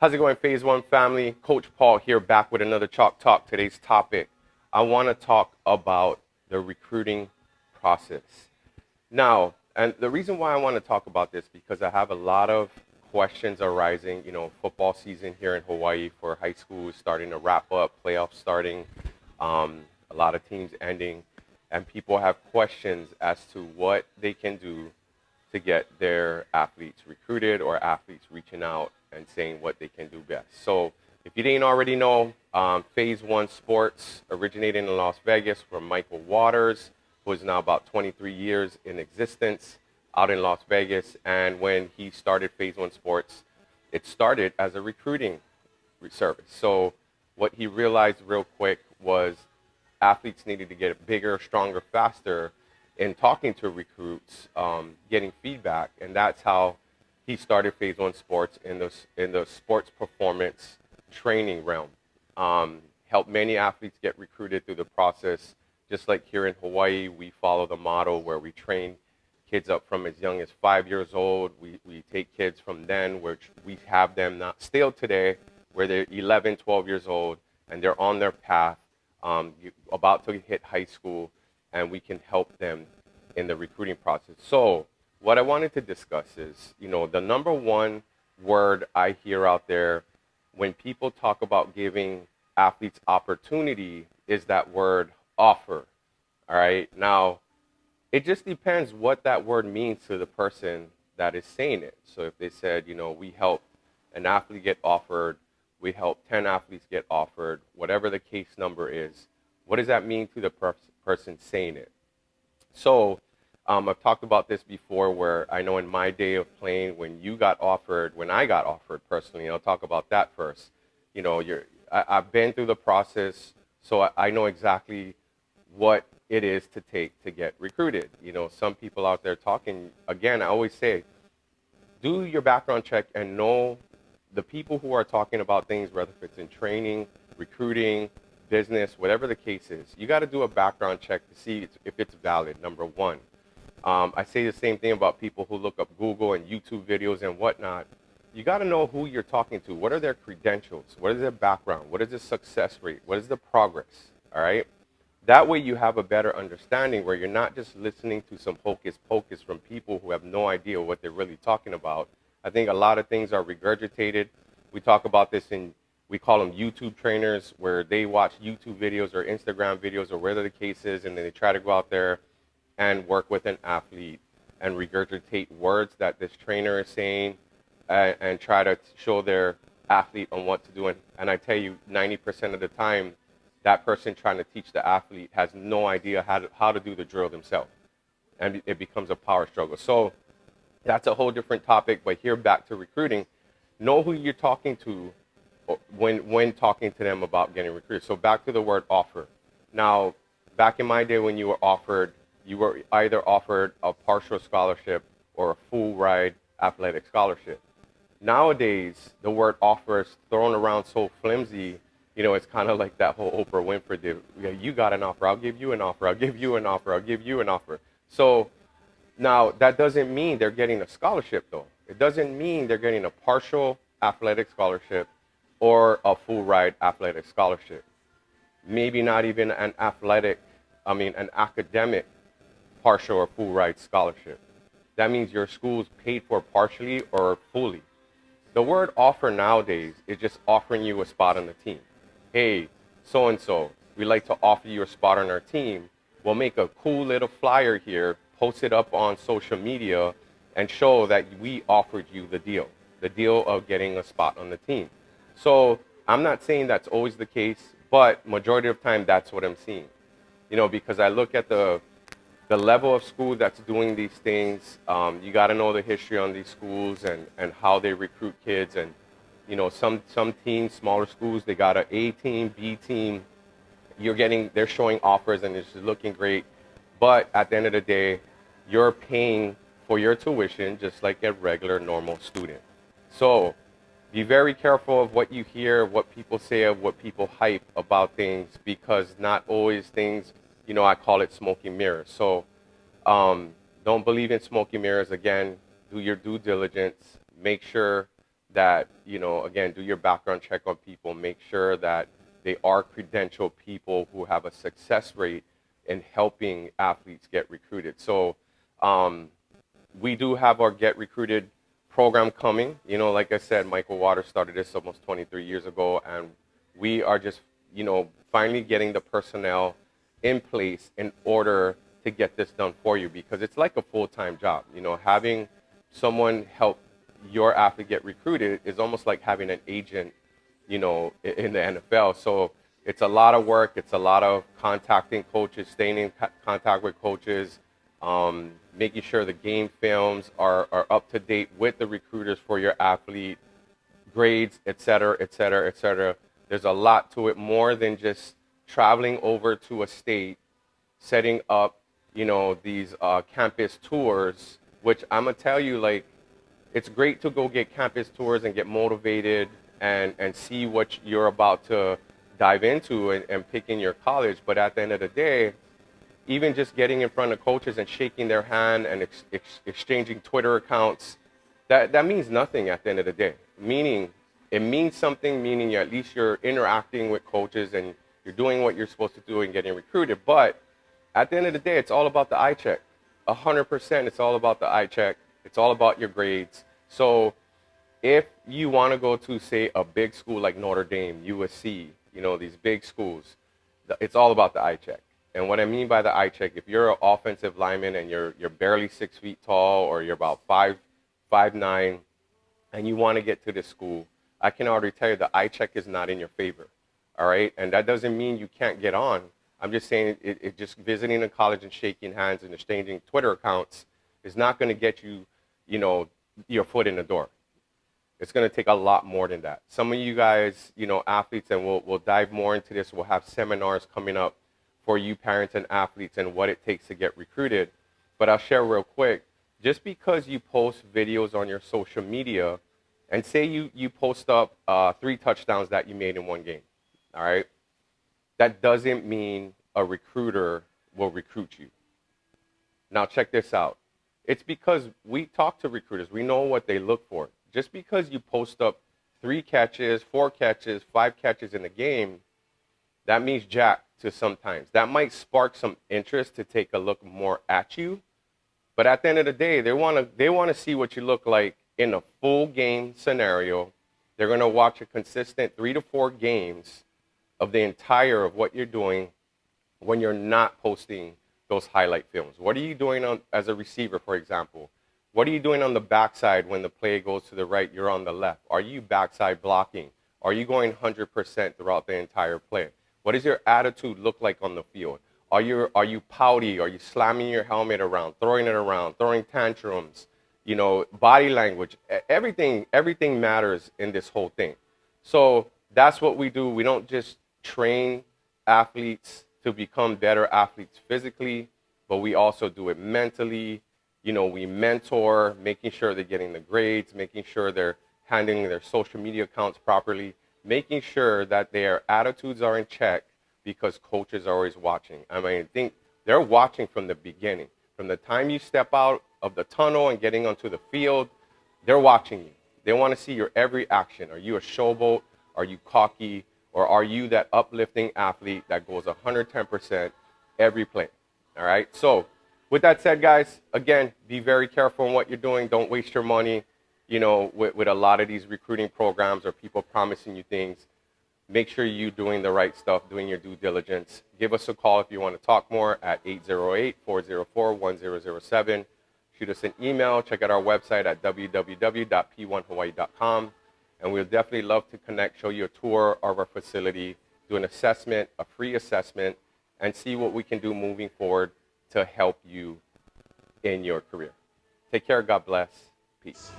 How's it going, Phase One family? Coach Paul here, back with another Chalk Talk. Today's topic, I want to talk about the recruiting process. Now, and the reason why I want to talk about this because I have a lot of questions arising. Football season here in Hawaii for high school is starting to wrap up, playoffs starting, a lot of teams ending, and people have questions as to what they can do to get their athletes recruited or athletes reaching out and saying what they can do best. So, if you didn't already know, Phase One Sports originated in Las Vegas from Michael Waters, who is now about 23 years in existence out in Las Vegas. And when he started Phase One Sports, it started as a recruiting service. So, what he realized real quick was athletes needed to get bigger, stronger, faster in talking to recruits, getting feedback, and that's how he started Phase One Sports in the sports performance training realm. Helped many athletes get recruited through the process. Just like here in Hawaii, we follow the model where we train kids up from as young as 5 years old. We take kids from then, which we have them not still today, where they're 11, 12 years old, and they're on their path, about to hit high school, and we can help them in the recruiting process. So what I wanted to discuss is, the number one word I hear out there when people talk about giving athletes opportunity is that word offer. All right. Now, it just depends what that word means to the person that is saying it. So if they said, we help an athlete get offered, we help 10 athletes get offered, whatever the case number is, what does that mean to the person saying it? So I've talked about this before where I know in my day of playing, when I got offered personally, I'll talk about that first. I've been through the process, so I know exactly what it is to take to get recruited. Some people out there talking, again, I always say, do your background check and know the people who are talking about things, whether it's in training, recruiting, business, whatever the case is. You got to do a background check to see if it's valid, number one. I say the same thing about people who look up Google and YouTube videos and whatnot. You got to know who you're talking to. What are their credentials? What is their background? What is the success rate? What is the progress? All right. That way you have a better understanding where you're not just listening to some hocus pocus from people who have no idea what they're really talking about. I think a lot of things are regurgitated. We talk about this we call them YouTube trainers, where they watch YouTube videos or Instagram videos or whatever the case is, and then they try to go out there and work with an athlete and regurgitate words that this trainer is saying and try to show their athlete on what to do. And I tell you, 90% of the time, that person trying to teach the athlete has no idea how to do the drill themselves. And it becomes a power struggle. So that's a whole different topic. But here, back to recruiting, know who you're talking to when talking to them about getting recruited. So back to the word offer. Now, back in my day when you were either offered a partial scholarship or a full ride athletic scholarship. Nowadays, the word offer is thrown around so flimsy. It's kind of like that whole Oprah Winfrey did. Yeah, you got an offer, I'll give you an offer, I'll give you an offer, I'll give you an offer. So now that doesn't mean they're getting a scholarship though. It doesn't mean they're getting a partial athletic scholarship or a full ride athletic scholarship. Maybe not even an academic partial or full ride scholarship. That means your school's paid for partially or fully. The word offer nowadays is just offering you a spot on the team. Hey, so-and-so, we'd like to offer you a spot on our team. We'll make a cool little flyer here, post it up on social media, and show that we offered you the deal of getting a spot on the team. So I'm not saying that's always the case, but majority of the time, that's what I'm seeing. Because I look at the level of school that's doing these things. You got to know the history on these schools and how they recruit kids. And some teams, smaller schools, they got an A team, B team. They're showing offers and it's looking great. But at the end of the day, you're paying for your tuition just like a regular normal student. So be very careful of what you hear, what people say, of what people hype about things, because not always things, I call it smoke and mirrors. So don't believe in smoke and mirrors. Again, do your due diligence. Make sure that, you know, again, do your background check on people, make sure that they are credentialed people who have a success rate in helping athletes get recruited. So um, we do have our Get Recruited program coming. You know, like I said, Michael Waters started this almost 23 years ago, and we are just, you know, finally getting the personnel in place in order to get this done for you, because it's like a full-time job. You know, having someone help your athlete get recruited is almost like having an agent, you know, in the NFL. So it's a lot of work. It's a lot of contacting coaches, staying in contact with coaches, making sure the game films are up to date with the recruiters for your athlete, grades, et cetera, et cetera, et cetera. There's a lot to it, more than just traveling over to a state, setting up, you know, these campus tours, which I'm gonna tell you, like, it's great to go get campus tours and get motivated and see what you're about to dive into and pick in your college. But at the end of the day, even just getting in front of coaches and shaking their hand and exchanging Twitter accounts, that means nothing at the end of the day. Meaning, it means something, meaning at least you're interacting with coaches and you're doing what you're supposed to do and getting recruited. But at the end of the day, it's all about the eye check. 100%, it's all about the eye check. It's all about your grades. So if you want to go to, say, a big school like Notre Dame, USC, you know, these big schools, it's all about the eye check. And what I mean by the eye check, if you're an offensive lineman and you're barely 6 feet tall, or you're about 5'9", and you want to get to this school, I can already tell you the eye check is not in your favor. All right? And that doesn't mean you can't get on. I'm just saying it just visiting a college and shaking hands and exchanging Twitter accounts is not going to get you, you know, your foot in the door. It's going to take a lot more than that. Some of you guys, you know, athletes, and we'll dive more into this. We'll have seminars coming up for you parents and athletes and what it takes to get recruited. But I'll share real quick. Just because you post videos on your social media and say you post up 3 touchdowns that you made in one game, all right, that doesn't mean a recruiter will recruit you. Now check this out. It's because we talk to recruiters. We know what they look for. Just because you post up 3 catches, 4 catches, 5 catches in a game, that means jack to sometimes. That might spark some interest to take a look more at you. But at the end of the day, they want to see what you look like in a full game scenario. They're going to watch a consistent 3 to 4 games of the entire of what you're doing when you're not posting those highlight films. What are you doing as a receiver, for example? What are you doing on the backside when the play goes to the right, you're on the left? Are you backside blocking? Are you going 100% throughout the entire play? What does your attitude look like on the field? Are you pouty? Are you slamming your helmet around, throwing tantrums? You know, body language, everything matters in this whole thing. So that's what we do. We don't just train athletes to become better athletes physically, but we also do it mentally. You know, we mentor, making sure they're getting the grades, making sure they're handling their social media accounts properly, making sure that their attitudes are in check, because coaches are always watching. I mean, I think they're watching from the beginning. From the time you step out of the tunnel and getting onto the field, they're watching you. They want to see your every action. Are you a showboat? Are you cocky? Or are you that uplifting athlete that goes 110% every play? All right? So with that said, guys, again, be very careful in what you're doing. Don't waste your money, you know, with a lot of these recruiting programs or people promising you things. Make sure you're doing the right stuff, doing your due diligence. Give us a call if you want to talk more at 808-404-1007. Shoot us an email. Check out our website at www.p1hawaii.com. And we'll definitely love to connect, show you a tour of our facility, do an assessment, a free assessment, and see what we can do moving forward to help you in your career. Take care. God bless. Peace.